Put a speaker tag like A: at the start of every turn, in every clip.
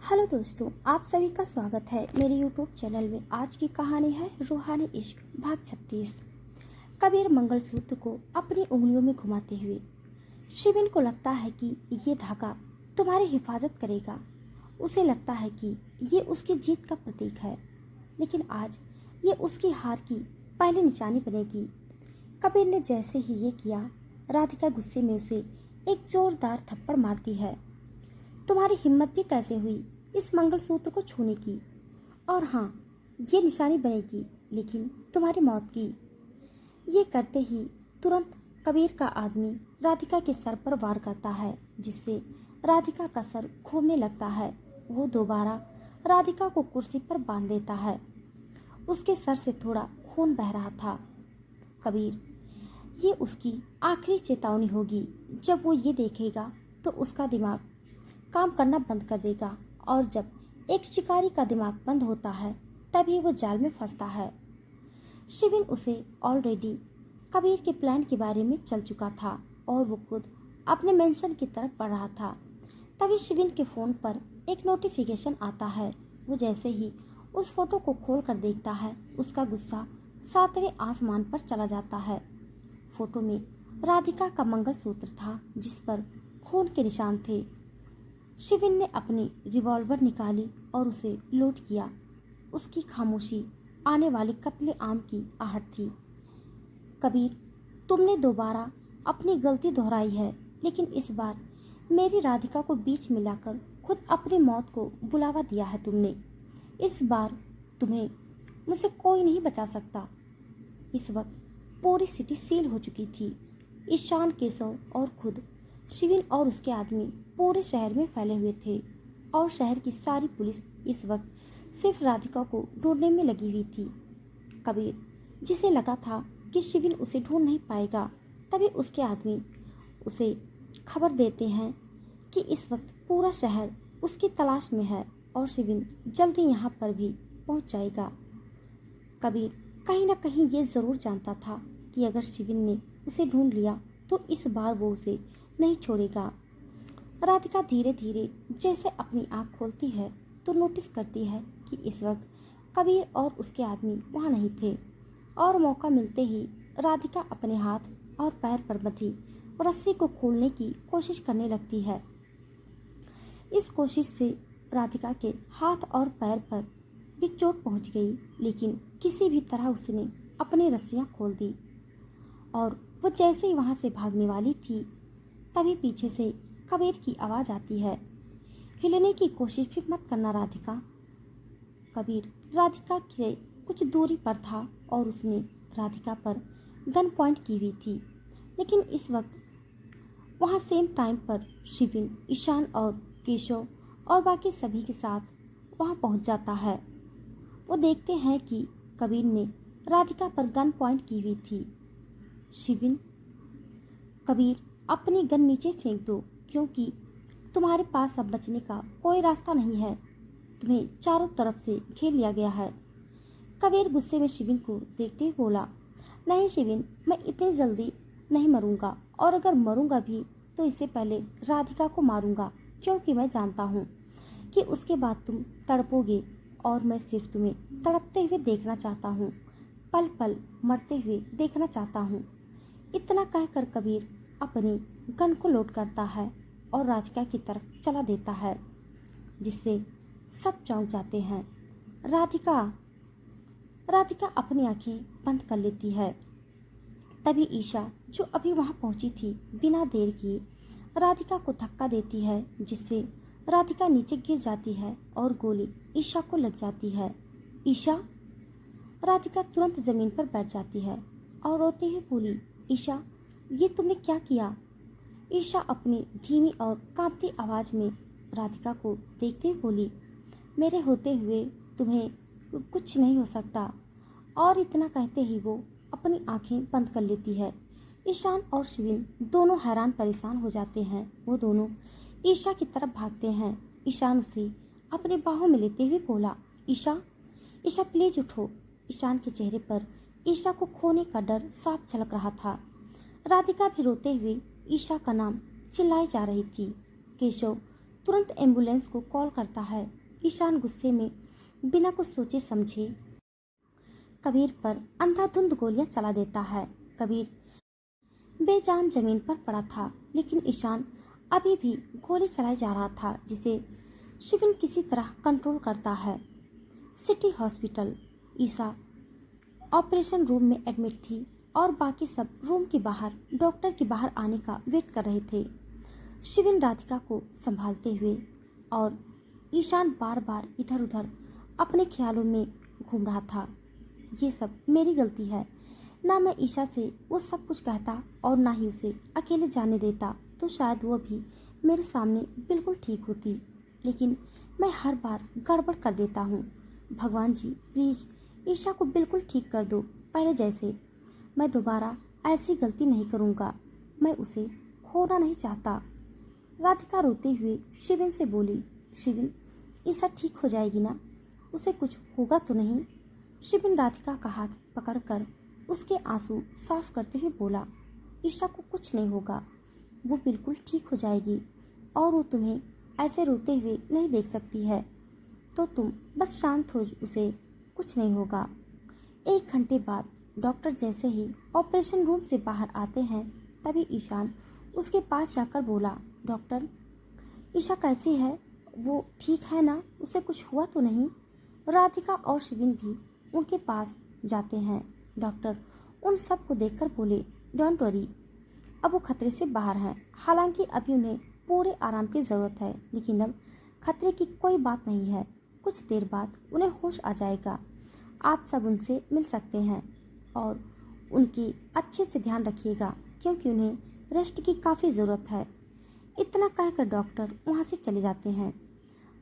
A: Hello दोस्तों, आप सभी का स्वागत है मेरे यूट्यूब चैनल में। आज की कहानी है रूहानी इश्क भाग 36। कबीर मंगलसूत्र को अपनी उंगलियों में घुमाते हुए, शिविन को लगता है कि ये धागा तुम्हारी हिफाजत करेगा। उसे लगता है कि ये उसकी जीत का प्रतीक है, लेकिन आज ये उसकी हार की पहली निशानी बनेगी। कबीर ने जैसे ही ये किया, राधिका गुस्से में उसे एक जोरदार थप्पड़ मारती है। तुम्हारी हिम्मत भी कैसे हुई इस मंगलसूत्र को छूने की? और हाँ, ये निशानी बनेगी, लेकिन तुम्हारी मौत की। ये करते ही तुरंत कबीर का आदमी राधिका के सर पर वार करता है, जिससे राधिका का सर घूमने लगता है। वो दोबारा राधिका को कुर्सी पर बांध देता है। उसके सर से थोड़ा खून बह रहा था। कबीर, ये उसकी आखिरी चेतावनी होगी। जब वो ये देखेगा तो उसका दिमाग काम करना बंद कर देगा, और जब एक शिकारी का दिमाग बंद होता है तभी वो जाल में फंसता है। शिविन उसे ऑलरेडी कबीर के प्लान के बारे में चल चुका था और वो खुद अपने मेंशन की तरफ बढ़ रहा था। तभी शिविन के फ़ोन पर एक नोटिफिकेशन आता है। वो जैसे ही उस फोटो को खोल कर देखता है, उसका गुस्सा 7वें आसमान पर चला जाता है। फोटो में राधिका का मंगलसूत्र था, जिस पर खून के निशान थे। शिविन ने अपनी रिवॉल्वर निकाली और उसे लोड किया। उसकी खामोशी आने वाली कत्ले आम की आहट थी। कबीर, तुमने दोबारा अपनी गलती दोहराई है, लेकिन इस बार मेरी राधिका को बीच में लाकर खुद अपनी मौत को बुलावा दिया है तुमने। इस बार तुम्हें मुझसे कोई नहीं बचा सकता। इस वक्त पूरी सिटी सील हो चुकी थी। ईशान, केशव और खुद शिविन और उसके आदमी पूरे शहर में फैले हुए थे, और शहर की सारी पुलिस इस वक्त सिर्फ राधिका को ढूंढने में लगी हुई थी। कबीर, जिसे लगा था कि शिविन उसे ढूंढ नहीं पाएगा, तभी उसके आदमी उसे खबर देते हैं कि इस वक्त पूरा शहर उसकी तलाश में है और शिविन जल्दी यहाँ पर भी पहुँच जाएगा। कबीर कहीं ना कहीं ये ज़रूर जानता था कि अगर शिविन ने उसे ढूंढ लिया तो इस बार वो उसे नहीं छोड़ेगा। राधिका धीरे धीरे जैसे अपनी आंख खोलती है तो नोटिस करती है कि इस वक्त कबीर और उसके आदमी वहाँ नहीं थे, और मौका मिलते ही राधिका अपने हाथ और पैर पर बंधी रस्सी को खोलने की कोशिश करने लगती है। इस कोशिश से राधिका के हाथ और पैर पर भी चोट पहुँच गई, लेकिन किसी भी तरह उसने अपनी रस्सियाँ खोल दी, और वो जैसे ही वहाँ से भागने वाली थी तभी पीछे से कबीर की आवाज़ आती है, हिलने की कोशिश भी मत करना राधिका। कबीर राधिका के कुछ दूरी पर था और उसने राधिका पर गन पॉइंट की हुई थी, लेकिन इस वक्त वहाँ सेम टाइम पर शिविन, ईशान और केशव और बाकी सभी के साथ वहाँ पहुँच जाता है। वो देखते हैं कि कबीर ने राधिका पर गन पॉइंट की हुई थी। शिविन, कबीर, अपनी गन नीचे फेंक दो, क्योंकि तुम्हारे पास अब बचने का कोई रास्ता नहीं है। तुम्हें चारों तरफ से घेर लिया गया है। कबीर गुस्से में शिविन को देखते हुए बोला, नहीं शिविन, मैं इतनी जल्दी नहीं मरूंगा, और अगर मरूंगा भी तो इससे पहले राधिका को मारूंगा, क्योंकि मैं जानता हूँ कि उसके बाद तुम तड़पोगे, और मैं सिर्फ तुम्हें तड़पते हुए देखना चाहता हूँ, पल पल मरते हुए देखना चाहता हूँ। इतना कहकर कबीर अपनी गन को लोड करता है और राधिका की तरफ चला देता है, जिससे सब चौंक जाते हैं। राधिका राधिका अपनी आंखें बंद कर लेती है। तभी ईशा, जो अभी वहां पहुंची थी, बिना देर किए राधिका को धक्का देती है, जिससे राधिका नीचे गिर जाती है और गोली ईशा को लग जाती है। ईशा! राधिका तुरंत जमीन पर बैठ जाती है और रोते हुए बोली, ईशा, ये तुमने क्या किया? ईशा अपनी धीमी और कांपती आवाज में राधिका को देखते हुए बोली, मेरे होते हुए तुम्हें कुछ नहीं हो सकता। और इतना कहते ही वो अपनी आंखें बंद कर लेती है। ईशान और शिविन दोनों हैरान परेशान हो जाते हैं। वो दोनों ईशा की तरफ भागते हैं। ईशान उसे अपने बाहों में लेते हुए बोला, ईशा, ईशा प्लीज उठो। ईशान के चेहरे पर ईशा को खोने का डर साफ झलक रहा था। राधिका भी रोते हुए ईशा का नाम चिल्लाई जा रही थी। केशव तुरंत एम्बुलेंस को कॉल करता है। ईशान गुस्से में बिना कुछ सोचे समझे कबीर पर अंधाधुंध गोलियां चला देता है। कबीर बेजान जमीन पर पड़ा था, लेकिन ईशान अभी भी गोली चलाए जा रहा था, जिसे शिविन किसी तरह कंट्रोल करता है। City hospital. Isha operation room में एडमिट थी और बाकी सब रूम के बाहर डॉक्टर के बाहर आने का वेट कर रहे थे। शिविन राधिका को संभालते हुए और ईशान बार बार इधर उधर अपने ख्यालों में घूम रहा था। ये सब मेरी गलती है। ना मैं ईशा से वो सब कुछ कहता और ना ही उसे अकेले जाने देता, तो शायद वो भी मेरे सामने बिल्कुल ठीक होती। लेकिन मैं हर बार गड़बड़ कर देता हूँ। भगवान जी प्लीज़ ईशा को बिल्कुल ठीक कर दो, पहले जैसे। मैं दोबारा ऐसी गलती नहीं करूँगा। मैं उसे खोना नहीं चाहता। राधिका रोते हुए शिविन से बोली, शिविन ईशा ठीक हो जाएगी ना? उसे कुछ होगा तो नहीं? शिविन राधिका का हाथ पकड़कर उसके आंसू साफ करते हुए बोला, ईशा को कुछ नहीं होगा, वो बिल्कुल ठीक हो जाएगी और वो तुम्हें ऐसे रोते हुए नहीं देख सकती है, तो तुम बस शांत हो, उसे कुछ नहीं होगा। 1 घंटे बाद डॉक्टर जैसे ही ऑपरेशन रूम से बाहर आते हैं, तभी ईशान उसके पास जाकर बोला, डॉक्टर ईशा कैसी है? वो ठीक है ना? उसे कुछ हुआ तो नहीं? राधिका और शिविन भी उनके पास जाते हैं। डॉक्टर उन सब को देखकर बोले, डोंट वरी, अब वो खतरे से बाहर हैं। हालांकि अभी उन्हें पूरे आराम की ज़रूरत है, लेकिन अब खतरे की कोई बात नहीं है। कुछ देर बाद उन्हें होश आ जाएगा। आप सब उनसे मिल सकते हैं और उनकी अच्छे से ध्यान रखिएगा, क्योंकि उन्हें रेस्ट की काफ़ी ज़रूरत है। इतना कहकर डॉक्टर वहाँ से चले जाते हैं।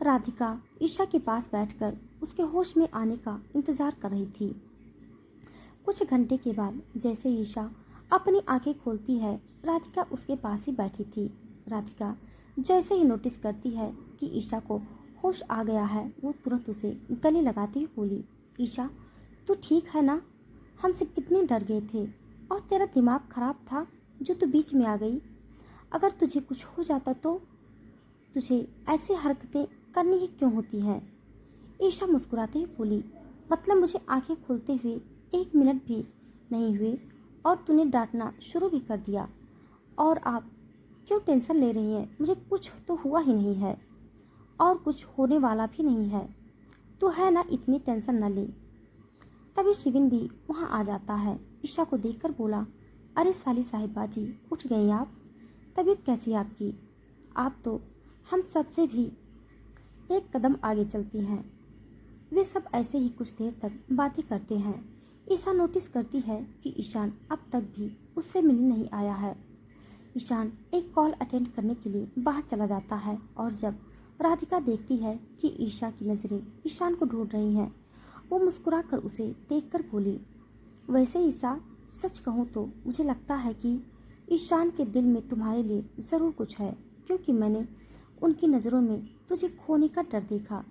A: राधिका ईशा के पास बैठकर उसके होश में आने का इंतज़ार कर रही थी। कुछ घंटे के बाद जैसे ईशा अपनी आंखें खोलती है, राधिका उसके पास ही बैठी थी। राधिका जैसे ही नोटिस करती है कि ईशा को होश आ गया है, वो तुरंत उसे गले लगाती हुई बोली, ईशा तू ठीक है ना? हमसे कितने डर गए थे और तेरा दिमाग खराब था जो तू बीच में आ गई। अगर तुझे कुछ हो जाता तो तुझे ऐसी हरकतें करनी ही क्यों होती हैं? ईशा मुस्कुराते हुए बोली, मतलब मुझे आंखें खोलते हुए 1 मिनट भी नहीं हुए और तूने डांटना शुरू भी कर दिया। और आप क्यों टेंशन ले रही हैं? मुझे कुछ तो हुआ ही नहीं है और कुछ होने वाला भी नहीं है। तो है ना, इतनी टेंशन न ले। तभी शिविन भी वहाँ आ जाता है। ईशा को देखकर बोला, अरे साली साहिबा जी, उठ गई आप? तबीयत कैसी है आपकी? आप तो हम सबसे भी एक कदम आगे चलती हैं। वे सब ऐसे ही कुछ देर तक बातें करते हैं। ईशा नोटिस करती है कि ईशान अब तक भी उससे मिलने नहीं आया है। ईशान एक कॉल अटेंड करने के लिए बाहर चला जाता है और जब राधिका देखती है कि ईशा की नज़रें ईशान को ढूंढ रही हैं, वो मुस्कुराकर उसे देखकर बोली, वैसे ईशा सच कहूँ तो मुझे लगता है कि ईशान के दिल में तुम्हारे लिए ज़रूर कुछ है, क्योंकि मैंने उनकी नज़रों में तुझे खोने का डर देखा,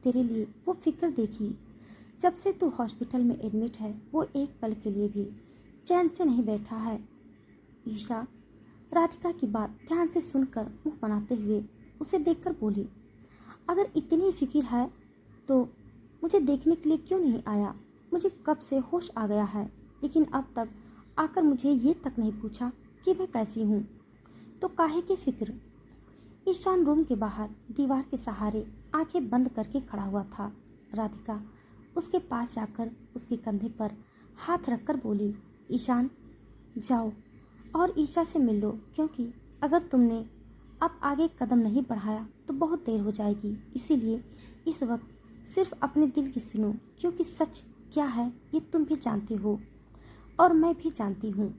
A: तेरे लिए वो फिक्र देखी। जब से तू हॉस्पिटल में एडमिट है, वो एक पल के लिए भी चैन से नहीं बैठा है। ईशा राधिका की बात ध्यान से सुनकर मुंह बनाते हुए उसे देखकर बोली, अगर इतनी फिक्र है तो मुझे देखने के लिए क्यों नहीं आया? मुझे कब से होश आ गया है, लेकिन अब तक आकर मुझे ये तक नहीं पूछा कि मैं कैसी हूँ। तो काहे की फिक्र? ईशान रूम के बाहर दीवार के सहारे आंखें बंद करके खड़ा हुआ था। राधिका उसके पास जाकर उसके कंधे पर हाथ रखकर बोली, ईशान जाओ और ईशा से मिल लो, क्योंकि अगर तुमने अब आगे कदम नहीं बढ़ाया तो बहुत देर हो जाएगी। इसीलिए इस वक्त सिर्फ अपने दिल की सुनो, क्योंकि सच क्या है ये तुम भी जानते हो और मैं भी जानती हूँ।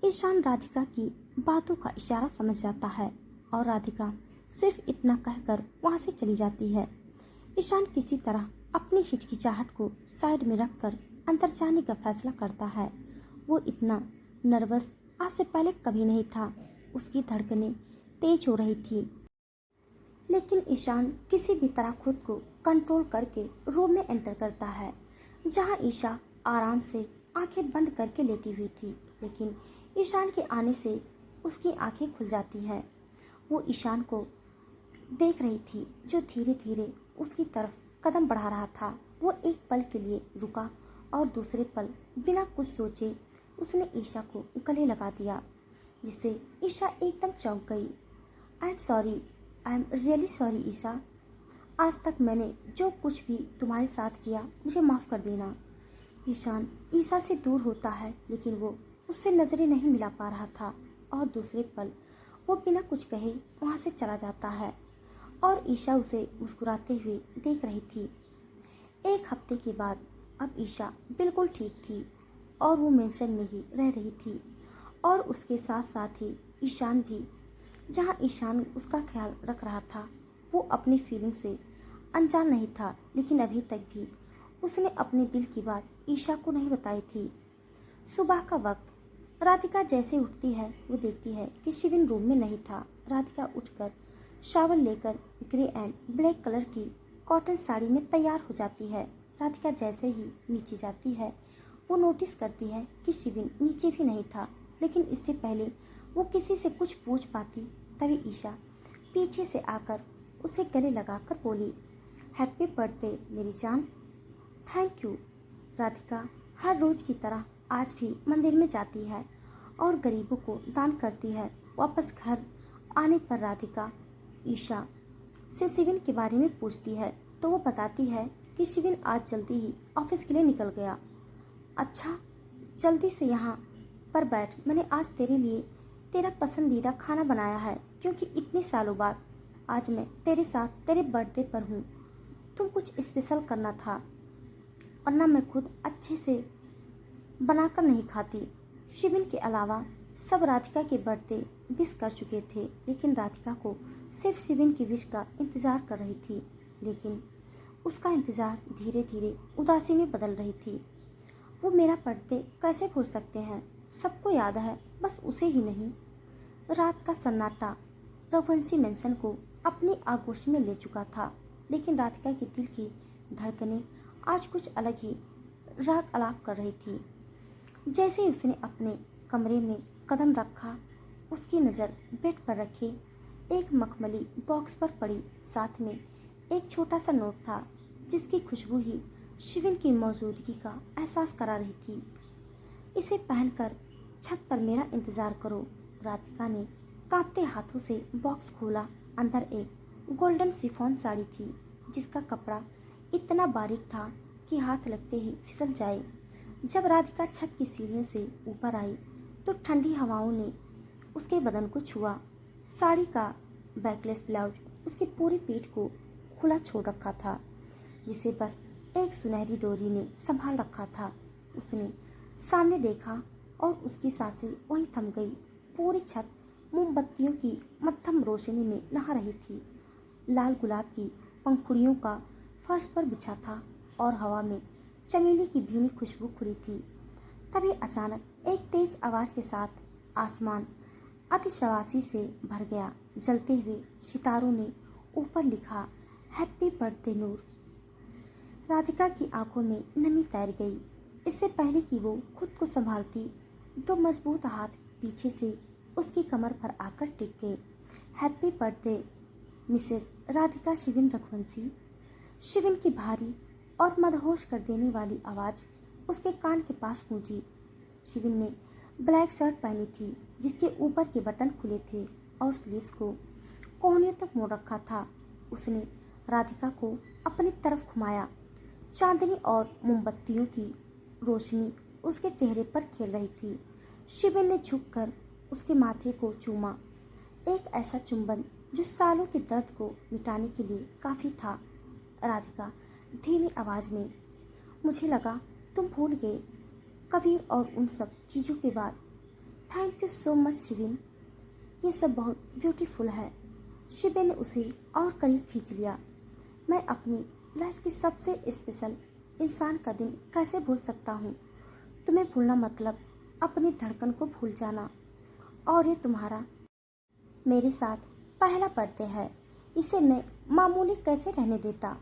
A: ईशान राधिका की बातों का इशारा समझ जाता है और राधिका सिर्फ इतना कहकर वहाँ से चली जाती है। ईशान किसी तरह अपनी हिचकिचाहट को साइड में रखकर अंदर जाने का फैसला करता है। वो इतना नर्वस आज से पहले कभी नहीं था। उसकी धड़कनें तेज हो रही थी, लेकिन ईशान किसी भी तरह खुद को कंट्रोल करके रूम में एंटर करता है, जहां ईशा आराम से आंखें बंद करके लेटी हुई थी। लेकिन ईशान के आने से उसकी आंखें खुल जाती हैं। वो ईशान को देख रही थी जो धीरे धीरे उसकी तरफ कदम बढ़ा रहा था। वो एक पल के लिए रुका और दूसरे पल बिना कुछ सोचे उसने ईशा को गले लगा दिया, जिससे ईशा एकदम चौंक गई। I am sorry, I am really sorry Isha. आज तक मैंने जो कुछ भी तुम्हारे साथ किया मुझे माफ़ कर देना। ईशान ईशा से दूर होता है लेकिन वो उससे नज़रें नहीं मिला पा रहा था और दूसरे पल वो बिना कुछ कहे वहाँ से चला जाता है और ईशा उसे मुस्कुराते हुए देख रही थी। एक हफ्ते के बाद अब ईशा बिल्कुल ठीक थी और वो मेंशन में ही रह रही थी और उसके साथ साथ ही ईशान भी। जहाँ ईशान उसका ख्याल रख रहा था वो अपनी फीलिंग से अनजान नहीं था, लेकिन अभी तक भी उसने अपने दिल की बात ईशा को नहीं बताई थी। सुबह का वक्त राधिका जैसे उठती है वो देखती है कि शिविन रूम में नहीं था। राधिका उठकर शावर लेकर ग्रे एंड ब्लैक कलर की कॉटन साड़ी में तैयार हो जाती है। राधिका जैसे ही नीचे जाती है वो नोटिस करती है कि शिविन नीचे भी नहीं था, लेकिन इससे पहले वो किसी से कुछ पूछ पाती तभी ईशा पीछे से आकर उसे गले लगाकर बोली, हैप्पी बर्थडे मेरी जान। Thank you. राधिका हर रोज की तरह आज भी मंदिर में जाती है और गरीबों को दान करती है। वापस घर आने पर राधिका ईशा से शिविन के बारे में पूछती है तो वो बताती है कि शिविन आज जल्दी ही ऑफिस के लिए निकल गया। अच्छा, जल्दी से यहाँ पर बैठ, मैंने आज तेरे लिए तेरा पसंदीदा खाना बनाया है क्योंकि इतने सालों बाद आज मैं तेरे साथ तेरे बर्थडे पर हूँ। तुम कुछ स्पेशल करना था, वरना मैं खुद अच्छे से बनाकर नहीं खाती। शिविन के अलावा सब राधिका के बर्थडे विश कर चुके थे, लेकिन राधिका को सिर्फ शिविन की विश का इंतज़ार कर रही थी। लेकिन उसका इंतज़ार धीरे धीरे उदासी में बदल रही थी। वो मेरा बर्थडे कैसे भूल सकते हैं, सबको याद है, बस उसे ही नहीं। रात का सन्नाटा रघुवंशी मेंशन को अपनी आगोश में ले चुका था, लेकिन राधिका के दिल की धड़कनें आज कुछ अलग ही राग अलाप कर रही थी। जैसे ही उसने अपने कमरे में कदम रखा उसकी नज़र बेड पर रखे एक मखमली बॉक्स पर पड़ी। साथ में एक छोटा सा नोट था जिसकी खुशबू ही शिविन की मौजूदगी का एहसास करा रही थी। इसे पहनकर छत पर मेरा इंतज़ार करो। राधिका ने कांपते हाथों से बॉक्स खोला। अंदर एक गोल्डन शिफॉन साड़ी थी जिसका कपड़ा इतना बारीक था कि हाथ लगते ही फिसल जाए। जब राधिका छत की सीढ़ियों से ऊपर आई तो ठंडी हवाओं ने उसके बदन को छुआ। साड़ी का बैकलेस ब्लाउज उसकी पूरी पीठ को खुला छोड़ रखा था, जिसे बस एक सुनहरी डोरी ने संभाल रखा था। उसने सामने देखा और उसकी सांसें वहीं थम गई। पूरी छत मोमबत्तियों की मध्यम रोशनी में नहा रही थी। लाल गुलाब की पंखुड़ियों का फर्श पर बिछा था और हवा में चमेली की भीनी खुशबू खुली थी। तभी अचानक एक तेज आवाज़ के साथ आसमान अतिशवासी से भर गया। जलते हुए सितारों ने ऊपर लिखा, हैप्पी बर्थडे नूर। राधिका की आंखों में नमी तैर गई। इससे पहले कि वो खुद को संभालती, दो मजबूत हाथ पीछे से उसकी कमर पर आकर टिक गए। Happy birthday Mrs Radhika Shivin Raghuvanshi. Shivin की भारी और मदहोश कर देने वाली आवाज़ उसके कान के पास गूंजी। शिविन ने ब्लैक शर्ट पहनी थी जिसके ऊपर के बटन खुले थे और स्लीव्स को कोहनियों तक मोड़ रखा था। उसने राधिका को अपनी तरफ घुमाया। चांदनी और मोमबत्तियों की रोशनी उसके चेहरे पर खेल रही थी। शिविन ने झुककर उसके माथे को चूमा, एक ऐसा चुंबन जो सालों के दर्द को मिटाने के लिए काफ़ी था। राधिका धीमी आवाज़ में, मुझे लगा तुम भूल गए कबीर और उन सब चीज़ों के बाद। Thank you so much Shivin, ये सब बहुत ब्यूटीफुल है। शिविन ने उसे और करीब खींच लिया। मैं अपनी लाइफ की सबसे स्पेशल इंसान का दिन कैसे भूल सकता हूँ। तुम्हें भूलना मतलब अपनी धड़कन को भूल जाना, और ये तुम्हारा मेरे साथ पहला बर्थडे है, इसे मैं मामूली कैसे रहने देता।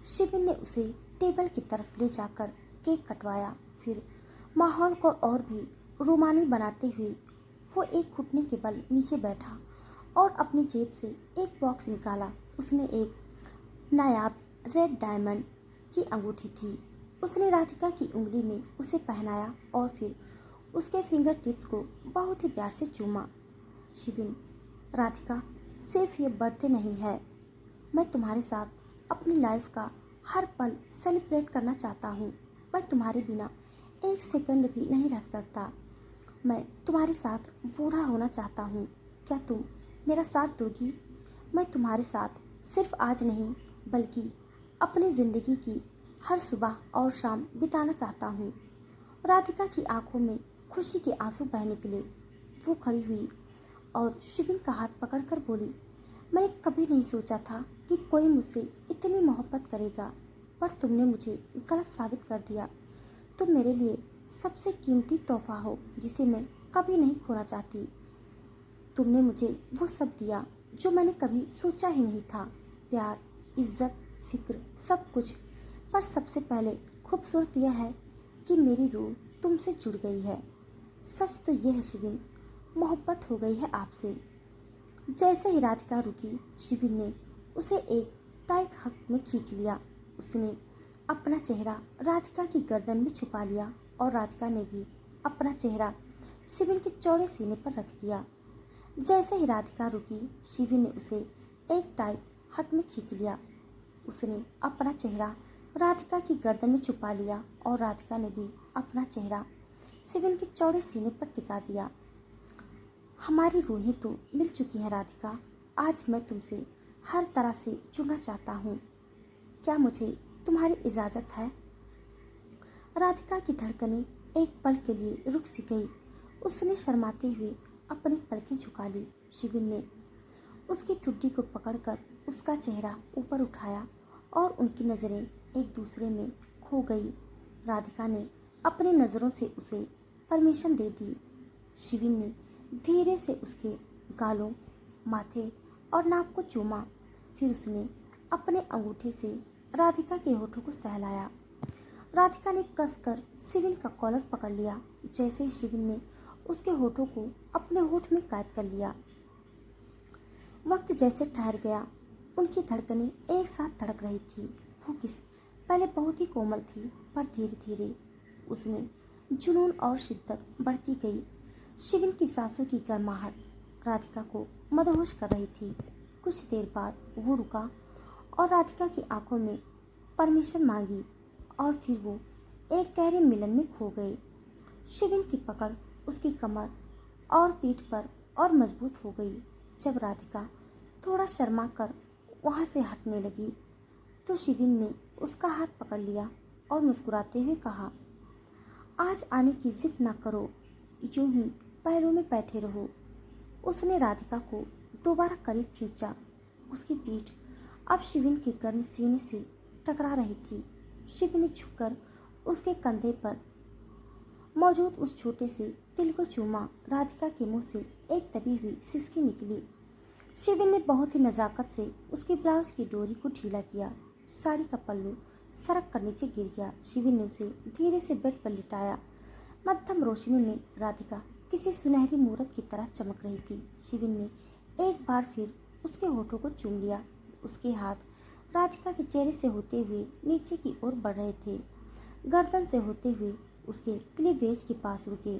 A: शिविन ने उसे टेबल की तरफ ले जाकर केक कटवाया। फिर माहौल को और भी रोमानी बनाते हुए वो एक घुटने के बल नीचे बैठा और अपनी जेब से एक बॉक्स निकाला। उसमें एक नायाब रेड डायमंड की अंगूठी थी। उसने राधिका की उंगली में उसे पहनाया और फिर उसके फिंगर टिप्स को बहुत ही प्यार से चूमा। शिविन, राधिका, सिर्फ ये बर्थडे नहीं है, मैं तुम्हारे साथ अपनी लाइफ का हर पल सेलिब्रेट करना चाहता हूँ। मैं तुम्हारे बिना एक सेकंड भी नहीं रह सकता। मैं तुम्हारे साथ बूढ़ा होना चाहता हूँ। क्या तुम मेरा साथ दोगी? मैं तुम्हारे साथ सिर्फ आज नहीं बल्कि अपनी ज़िंदगी की हर सुबह और शाम बिताना चाहता हूँ। राधिका की आंखों में खुशी के आंसू बहने के लिए वो खड़ी हुई और शिविन का हाथ पकड़कर बोली, मैंने कभी नहीं सोचा था कि कोई मुझसे इतनी मोहब्बत करेगा, पर तुमने मुझे गलत साबित कर दिया। तुम मेरे लिए सबसे कीमती तोहफा हो जिसे मैं कभी नहीं खोना चाहती। तुमने मुझे वो सब दिया जो मैंने कभी सोचा ही नहीं था, प्यार, इज्जत, फिक्र, सब कुछ। पर सबसे पहले खूबसूरत यह है कि मेरी रूह तुमसे जुड़ गई है। सच तो यह है शिविन, मोहब्बत हो गई है आपसे। जैसे ही राधिका रुकी, शिविन ने उसे एक टाइट हक में खींच लिया। उसने अपना चेहरा राधिका की गर्दन में छुपा लिया और राधिका ने भी अपना चेहरा शिविन के चौड़े सीने पर रख दिया। जैसे ही राधिका रुकी, शिविन ने उसे एक टाइट हक में खींच लिया। उसने अपना चेहरा राधिका की गर्दन में छुपा लिया और राधिका ने भी अपना चेहरा शिविन के चौड़े सीने पर टिका दिया। हमारी रूहें तो मिल चुकी हैं राधिका, आज मैं तुमसे हर तरह से जुड़ना चाहता हूँ। क्या मुझे तुम्हारी इजाज़त है? राधिका की धड़कनें एक पल के लिए रुक सी गई। उसने शर्माते हुए अपनी पलकें झुका ली। शिविन ने उसकी ठुड्डी को पकड़कर उसका चेहरा ऊपर उठाया और उनकी नज़रें एक दूसरे में खो गई। राधिका ने अपनी नज़रों से उसे परमिशन दे दी। शिविन ने धीरे से उसके गालों, माथे और नाक को चूमा। फिर उसने अपने अंगूठे से राधिका के होठों को सहलाया। राधिका ने कसकर शिविन का कॉलर पकड़ लिया। जैसे ही शिविन ने उसके होठों को अपने होठ में कैद कर लिया, वक्त जैसे ठहर गया। उनकी धड़कनें एक साथ धड़क रही थी। वो किस पहले बहुत ही कोमल थी, पर धीरे धीरे उसमें जुनून और शिद्दत बढ़ती गई। शिविन की सांसों की गर्माहट राधिका को मदहोश कर रही थी। कुछ देर बाद वो रुका और राधिका की आंखों में परमिशन मांगी और फिर वो एक गहरे मिलन में खो गए। शिविन की पकड़ उसकी कमर और पीठ पर और मजबूत हो गई। जब राधिका थोड़ा शर्मा कर वहाँ से हटने लगी तो शिविन ने उसका हाथ पकड़ लिया और मुस्कुराते हुए कहा, आज आने की जिद ना करो, यूं ही पैरों में बैठे रहो। उसने राधिका को दोबारा करीब खींचा। उसकी पीठ अब शिविन के गर्म सीने से टकरा रही थी। शिविन ने झुककर उसके कंधे पर मौजूद उस छोटे से तिल को चूमा। राधिका के मुंह से एक दबी हुई सिसकी निकली। शिविन ने बहुत ही नज़ाकत से उसके ब्लाउज की डोरी को ढीला किया। साड़ी का पल्लू सरक कर नीचे गिर गया। शिविन ने उसे धीरे से बेड पर लिटाया। मध्यम रोशनी में राधिका किसी सुनहरी मूरत की तरह चमक रही थी। शिविन ने एक बार फिर उसके होठों को चूम लिया। उसके हाथ राधिका के चेहरे से होते हुए नीचे की ओर बढ़ रहे थे, गर्दन से होते हुए उसके क्लीवेज के पास रुके।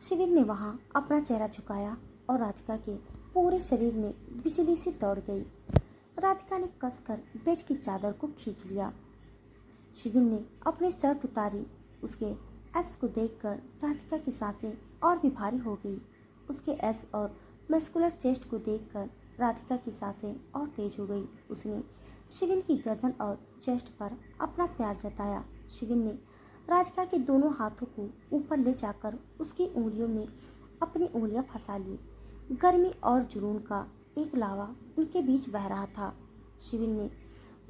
A: शिविन ने वहाँ अपना चेहरा झुकाया और राधिका के पूरे शरीर में बिजली से दौड़ गई। राधिका ने कसकर बेड की चादर को खींच लिया। शिविन ने अपनी शर्ट उतारी। उसके एब्स को देखकर राधिका की सांसें और भी भारी हो गई। उसके एब्स और मस्कुलर चेस्ट को देखकर राधिका की सांसें और तेज हो गई। उसने शिविन की गर्दन और चेस्ट पर अपना प्यार जताया। शिविन ने राधिका के दोनों हाथों को ऊपर ले जाकर उसकी उंगलियों में अपनी उंगलियां फंसा ली। गर्मी और जुनून का एक लावा उनके बीच बह रहा था। शिविन ने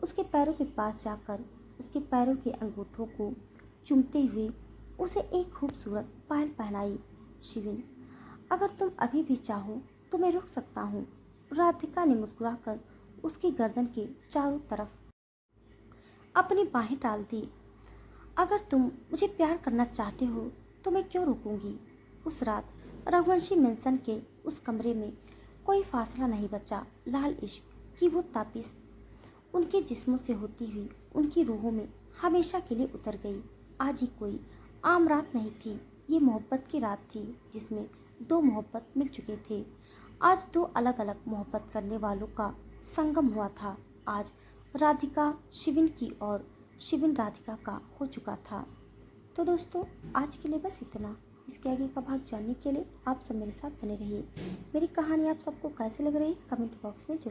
A: उसके पैरों के पास जाकर उसके पैरों के अंगूठों को चूमते हुए उसे एक खूबसूरत पायल पहनाई। शिविन, अगर तुम अभी भी चाहो तो मैं रुक सकता हूँ। राधिका ने मुस्कुराकर उसकी गर्दन के चारों तरफ अपनी बाहें डाल दी। अगर तुम मुझे प्यार करना चाहते हो तो मैं क्यों रुकूंगी। उस रात रघुवंशी मेंशन के उस कमरे में कोई फासला नहीं बचा। लाल इश्क कि वो ताबिश उनके जिस्मों से होती हुई उनकी रूहों में हमेशा के लिए उतर गई। आज ही कोई आम रात नहीं थी, ये मोहब्बत की रात थी जिसमें दो मोहब्बत मिल चुके थे। आज दो अलग अलग मोहब्बत करने वालों का संगम हुआ था। आज राधिका शिविन की और शिविन राधिका का हो चुका था। तो दोस्तों, आज के लिए बस इतना। इसके आगे का भाग जानने के लिए आप सब मेरे साथ बने रहिए। मेरी कहानी आप सबको कैसे लग रही है कमेंट बॉक्स में जरूर